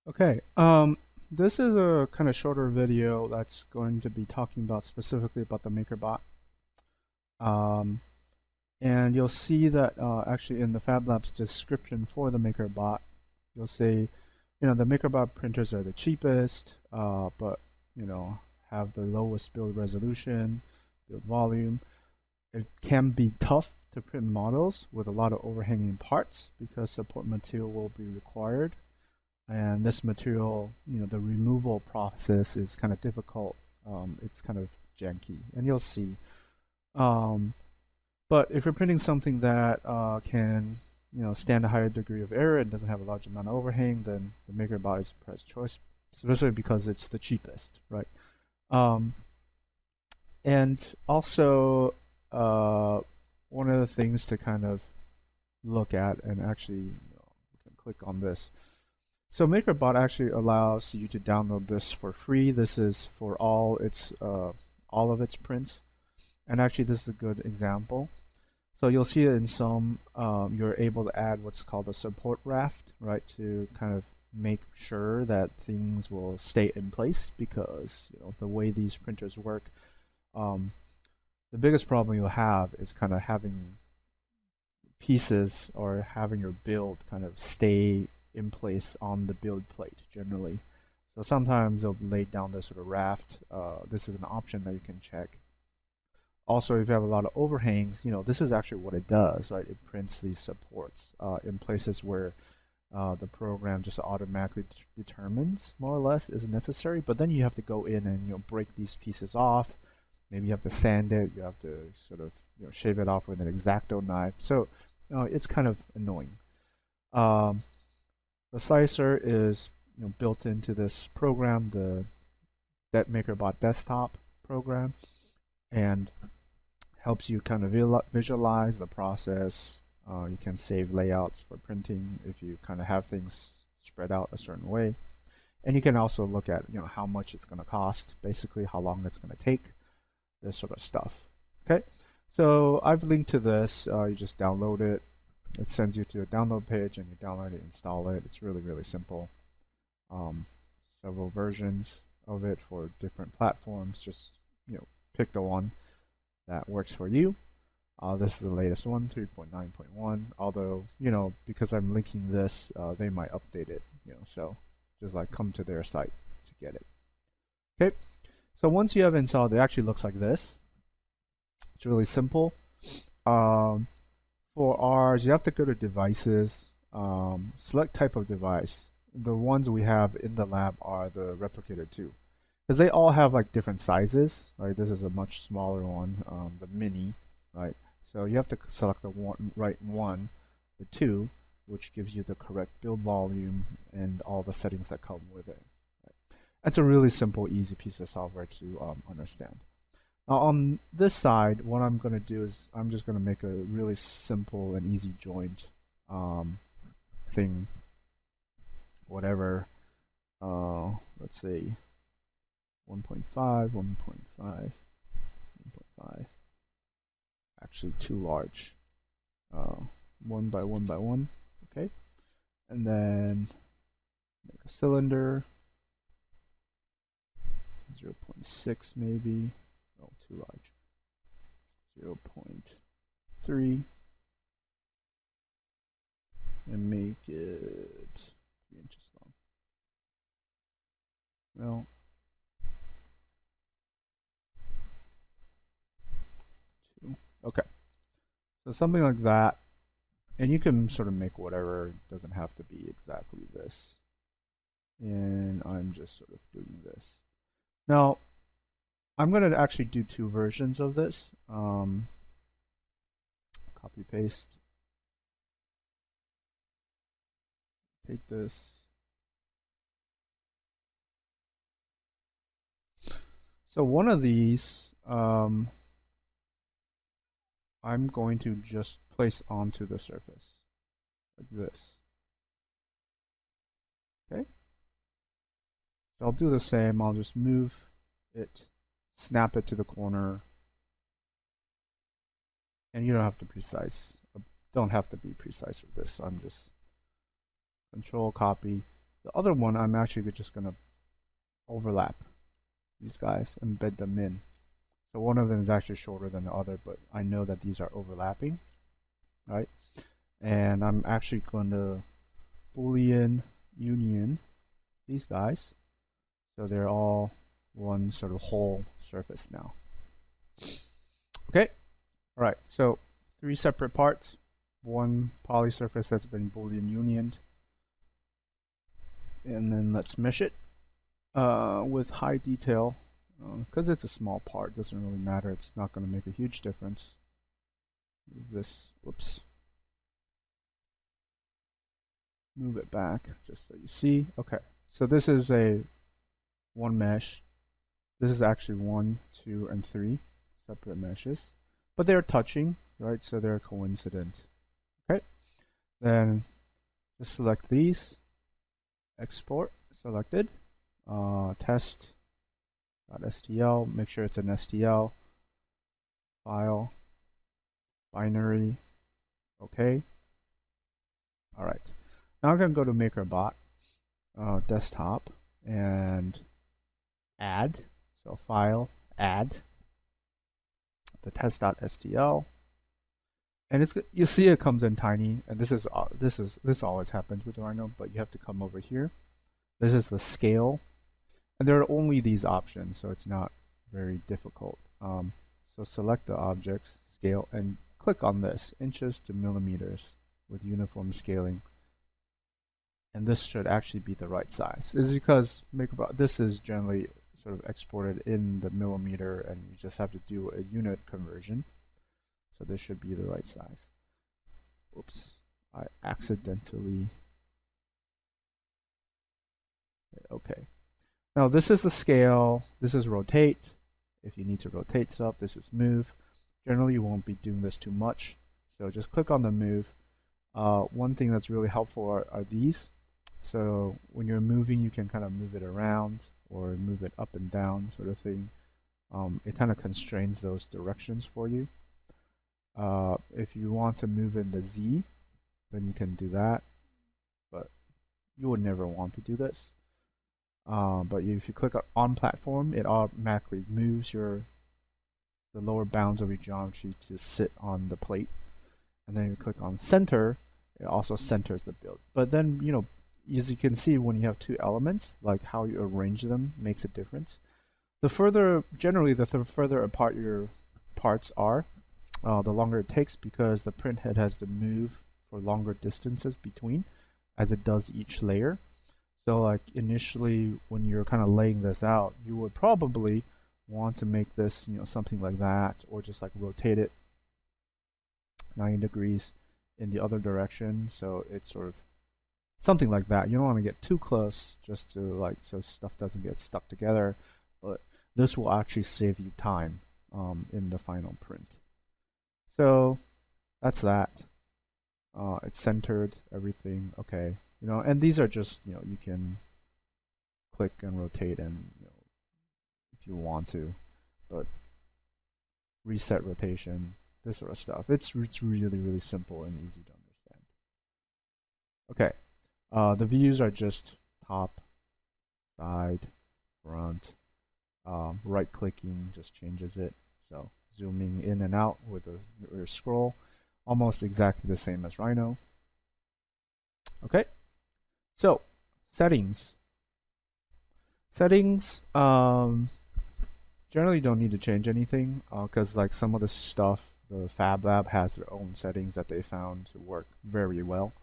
Okay, this is a kind of shorter video that's going to be talking about specifically about the MakerBot. Um, and you'll see that actually in the Fab Labs description for the MakerBot, you'll see, the MakerBot printers are the cheapest, but, have the lowest build resolution, build volume. It can be tough to print models with a lot of overhanging parts because support material will be required. And this material, the removal process is kind of difficult. It's kind of janky, and you'll see. Um, but if you're printing something that can, stand a higher degree of error and doesn't have a large amount of overhang, then the MakerBot is the best choice, especially because it's the cheapest, right? Um, and also, one of the things to kind of look at, and actually, you can click on this. So MakerBot actually allows you to download this for free. This is for all of its prints, and actually this is a good example. So you'll see it in some. You're able to add what's called a support raft, right, to kind of make sure that things will stay in place because the way these printers work. The biggest problem you'll have is kind of having pieces or having your build kind of stay in place on the build plate generally. So sometimes they'll lay down this sort of raft. This is an option that you can check. Also, if you have a lot of overhangs, this is actually what it does, right? It prints these supports in places where the program just automatically determines more or less is necessary. But then you have to go in and break these pieces off. Maybe you have to sand it. You have to sort of shave it off with an X-Acto knife. So it's kind of annoying. The slicer is built into this program, the MakerBot Desktop program, and helps you kind of visualize the process. You can save layouts for printing if you kind of have things spread out a certain way. And you can also look at how much it's going to cost, basically how long it's going to take, this sort of stuff. Okay, so I've linked to this. You just download it. It sends you to a download page, and you download it, install it. It's really, really simple. Several versions of it for different platforms. Just pick the one that works for you. This is the latest one, 3.9.1. Although because I'm linking this, they might update it. So just like come to their site to get it. Okay. So once you have installed, it actually looks like this. It's really simple. For ours, you have to go to devices, select type of device. The ones we have in the lab are the replicator 2. Because they all have like different sizes, right? This is a much smaller one, the mini, right? So you have to select the right one, the 2, which gives you the correct build volume and all the settings that come with it. Right? It's a really simple, easy piece of software to understand. Now on this side, what I'm going to do is I'm just going to make a really simple and easy joint thing, whatever, let's say 1.5, 1.5, 1.5, actually too large, 1 by 1 by 1, okay, and then make a cylinder, 0.6 maybe. Oh, too large. 0.3 and make it 3 inches long. Well, 2. Okay. So something like that. And you can sort of make whatever. It doesn't have to be exactly this. And I'm just sort of doing this. Now, I'm going to actually do 2 versions of this. Copy paste. Take this. So one of these, I'm going to just place onto the surface like this. Okay. So I'll do the same. I'll just move it, snap it to the corner, and you don't have to be precise with this. I'm just Control copy. The other one, I'm actually just going to overlap these guys, embed them in. So one of them is actually shorter than the other, but I know that these are overlapping, right? And I'm actually going to Boolean union these guys, so they're all one sort of whole surface now. Okay, all right, so 3 separate parts, one poly surface that's been Boolean unioned, and then let's mesh it with high detail. Because it's a small part, doesn't really matter. It's not going to make a huge difference. Move this, whoops. Move it back just so you see. Okay, so this is a one mesh. This is actually 1, 2, and 3 separate meshes, but they're touching, right? So they're coincident. Okay, then just select these, export, selected, test.stl, make sure it's an STL file, binary, okay. All right, now I'm going to go to Makerbot Desktop and add, so file, add the test.stl, and you'll see it comes in tiny, and this always happens with Rhino, but you have to come over here. This is the scale, and there are only these options, so it's not very difficult. So select the objects, scale, and click on this, inches to millimeters with uniform scaling. And this should actually be the right size. This is because this is generally sort of exported in the millimeter, and you just have to do a unit conversion. So this should be the right size. Oops, I accidentally. Okay. Now this is the scale. This is rotate. If you need to rotate stuff, this is move. Generally, you won't be doing this too much. So just click on the move. One thing that's really helpful are these. So when you're moving, you can kind of move it around or move it up and down, sort of thing. It kind of constrains those directions for you. If you want to move in the Z, then you can do that, but you would never want to do this. But if you click on platform, it automatically moves the lower bounds of your geometry to sit on the plate. And then you click on center, it also centers the build. But then, you know, as you can see, when you have 2 elements, like how you arrange them makes a difference. Generally, the further apart your parts are, the longer it takes, because the print head has to move for longer distances between as it does each layer. So like initially when you're kind of laying this out, you would probably want to make this, you know, something like that, or just like rotate it 90 degrees in the other direction, so it's sort of something like that. You don't want to get too close just to like so stuff doesn't get stuck together, but this will actually save you time in the final print. So that's that. It's centered, everything okay. You know, and these are just, you know, you can click and rotate, and you know, if you want to, but reset rotation, this sort of stuff. It's really, really simple and easy to understand. Okay, the views are just top, side, front. Right clicking just changes it. So zooming in and out with your scroll, almost exactly the same as Rhino. Okay, so settings. Settings generally don't need to change anything because like some of the stuff, the Fab Lab has their own settings that they found to work very well.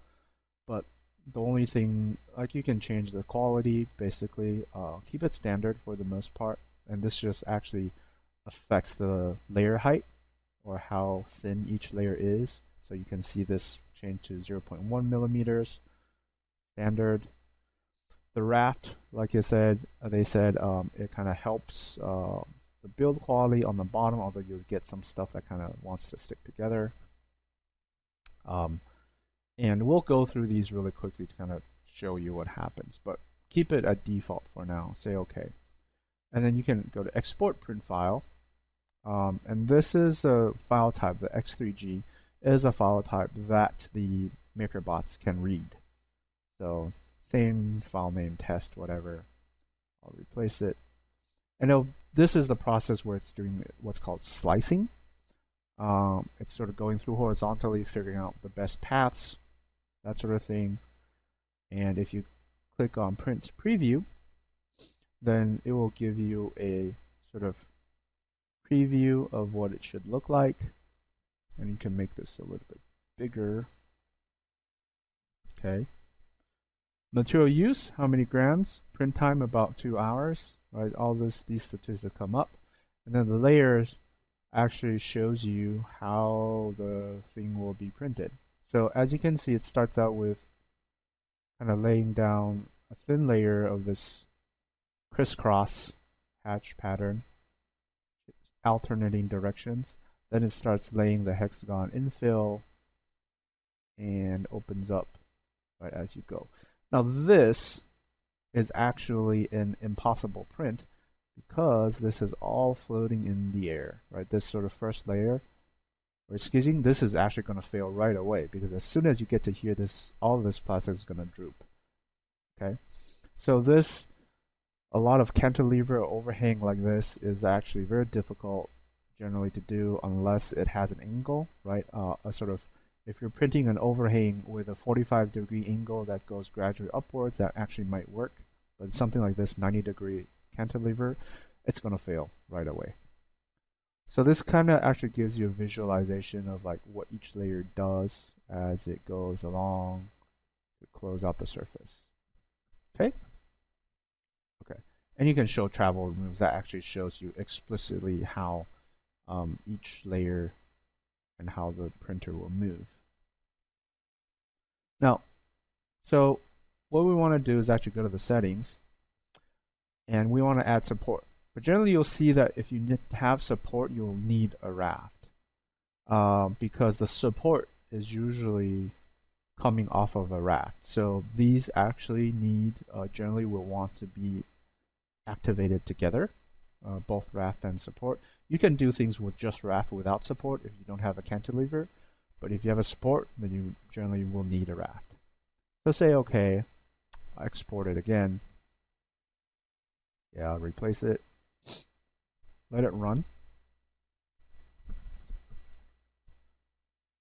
But the only thing, like, you can change the quality basically, keep it standard for the most part, and this just actually affects the layer height or how thin each layer is. So you can see this change to 0.1 millimeters standard. The Raft, like I said, they said it kind of helps the build quality on the bottom, although you'll get some stuff that kind of wants to stick together. And we'll go through these really quickly to kind of show you what happens, but keep it at default for now. Say OK. And then you can go to export print file. And this is a file type, the X3G is a file type that the MakerBots can read. So same file name, test, whatever. I'll replace it. And this is the process where it's doing what's called slicing. It's sort of going through horizontally, figuring out the best paths, that sort of thing. And if you click on print preview, then it will give you a sort of preview of what it should look like. And you can make this a little bit bigger. Okay. Material use, how many grams? Print time, about 2 hours. Right, all these statistics come up. And then the layers actually shows you how the thing will be printed. So as you can see, it starts out with kind of laying down a thin layer of this crisscross hatch pattern, alternating directions. Then it starts laying the hexagon infill and opens up right as you go. Now this is actually an impossible print because this is all floating in the air, right? This sort of first layer or skizzing, this is actually going to fail right away because as soon as you get to here, all of this plastic is going to droop. Okay, so a lot of cantilever or overhang like this is actually very difficult generally to do unless it has an angle, right? A sort of, if you're printing an overhang with a 45-degree angle that goes gradually upwards, that actually might work. But something like this 90-degree cantilever, it's going to fail right away. So this kind of actually gives you a visualization of like what each layer does as it goes along to close out the surface. Okay? Okay. And you can show travel moves. That actually shows you explicitly how each layer and how the printer will move. Now, so what we want to do is actually go to the settings and we want to add support. But generally you'll see that if you need to have support, you'll need a Raft because the support is usually coming off of a Raft. So these actually generally will want to be activated together, both Raft and support. You can do things with just Raft without support if you don't have a cantilever, but if you have a support, then you generally will need a Raft. So say, okay, I export it again. Yeah, I'll replace it. Let it run.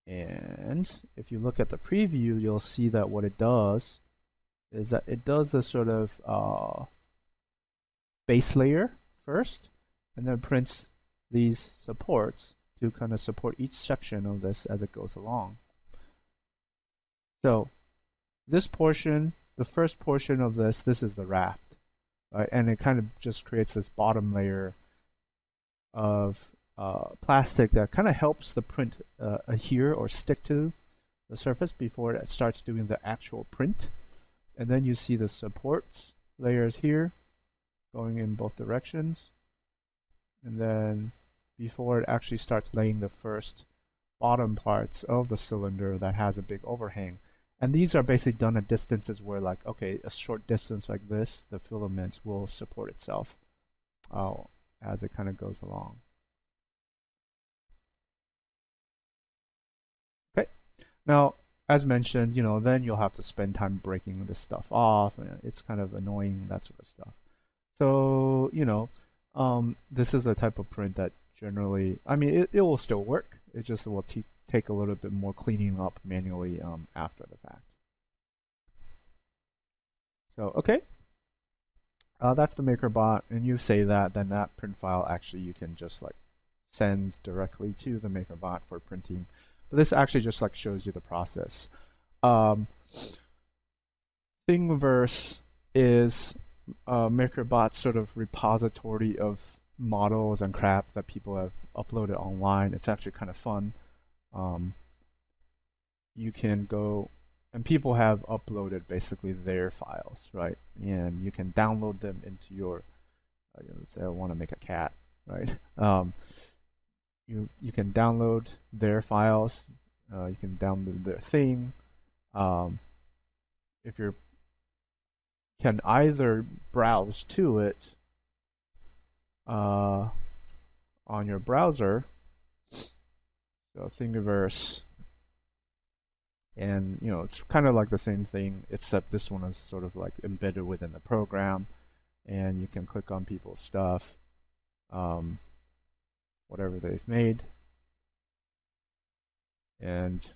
And if you look at the preview, you'll see that what it does is that it does this sort of base layer first, and then prints these supports to kind of support each section of this as it goes along. So this portion, the first portion of this is the Raft, right? And it kind of just creates this bottom layer of plastic that kind of helps the print adhere or stick to the surface before it starts doing the actual print. And then you see the supports layers here going in both directions. And then before it actually starts laying the first bottom parts of the cylinder that has a big overhang. And these are basically done at distances where, like, okay, a short distance like this, the filament will support itself as it kind of goes along. Okay, now as mentioned, then you'll have to spend time breaking this stuff off. It's kind of annoying, that sort of stuff. So this is the type of print that generally, I mean, it will still work. It just will take a little bit more cleaning up manually after the fact. So okay, that's the Makerbot, and you say that, then that print file actually you can just like send directly to the Makerbot for printing. But this actually just like shows you the process. Thingiverse is Makerbot's sort of repository of models and crap that people have uploaded online. It's actually kind of fun. You can go, and people have uploaded basically their files, right? And you can download them into your, let's say I want to make a cat, right? You can download their files. You can download their thing. If you can either browse to it on your browser. So Thingiverse And it's kind of like the same thing, except this one is sort of like embedded within the program, and you can click on people's stuff, whatever they've made, and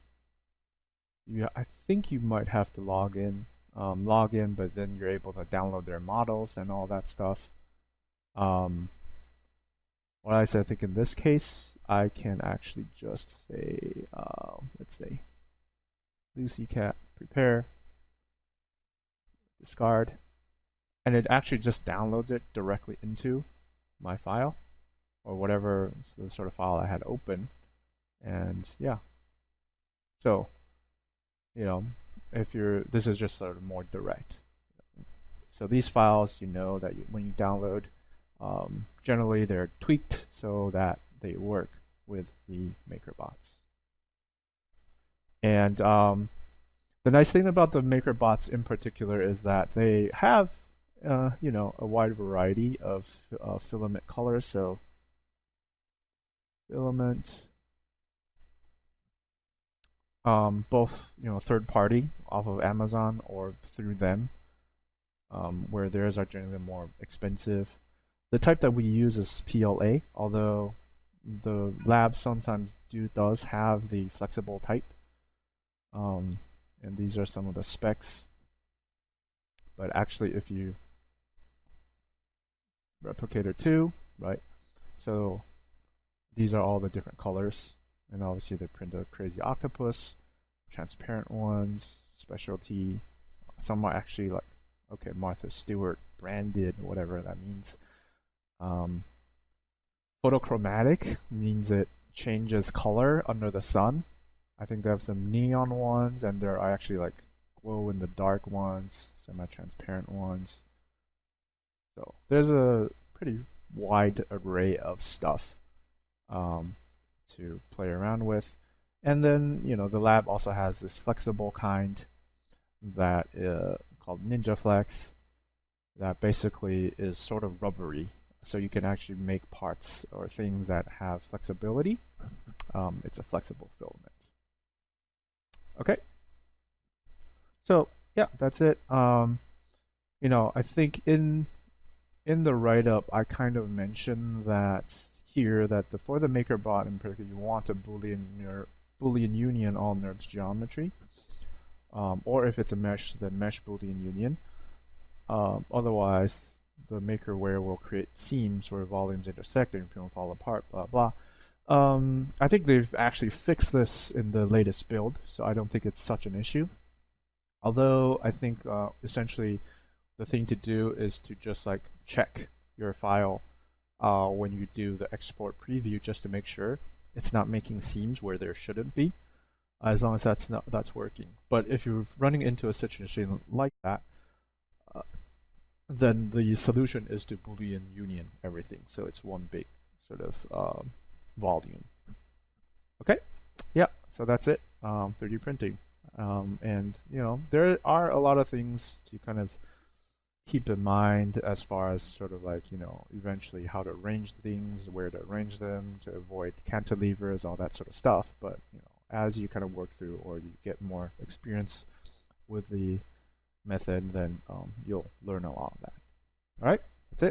I think you might have to log in, but then you're able to download their models and all that stuff. What I said, I think in this case, I can actually just say, let's say, Lucy Cat prepare, discard, and it actually just downloads it directly into my file or whatever sort of file I had open. And yeah, so if this is just sort of more direct. So these files, that when you download, generally they're tweaked so that they work with the MakerBots. And the nice thing about the MakerBots in particular is that they have, a wide variety of filament colors. So filament, both third party off of Amazon or through them, where theirs are generally more expensive. The type that we use is PLA, although the lab sometimes does have the flexible type. And these are some of the specs. But actually, if you replicator 2, right? So these are all the different colors. And obviously they print a crazy octopus, transparent ones, specialty. Some are actually like, okay, Martha Stewart branded, whatever that means. Photochromatic means it changes color under the sun. I think they have some neon ones, and there are actually like glow in the dark ones, semi-transparent ones. So there's a pretty wide array of stuff to play around with. And then, the lab also has this flexible kind that called Ninja Flex that basically is sort of rubbery. So you can actually make parts or things that have flexibility. It's a flexible filament. Okay. So yeah, that's it. I think in the write-up, I kind of mentioned that here that for the MakerBot in particular, you want a Boolean union all NURBS geometry, or if it's a mesh, then mesh Boolean union. Otherwise, the MakerWare will create seams where volumes intersect and fall apart, blah blah. I think they've actually fixed this in the latest build, so I don't think it's such an issue. Although I think essentially the thing to do is to just like check your file when you do the export preview, just to make sure it's not making seams where there shouldn't be, as long as that's working. But if you're running into a situation like that, then the solution is to Boolean union everything, so it's one big sort of volume. Okay, yeah, so that's it. 3D printing, and there are a lot of things to kind of keep in mind as far as sort of like eventually how to arrange things, where to arrange them, to avoid cantilevers, all that sort of stuff. But as you kind of work through or you get more experience with the method, then you'll learn a lot of that. All right.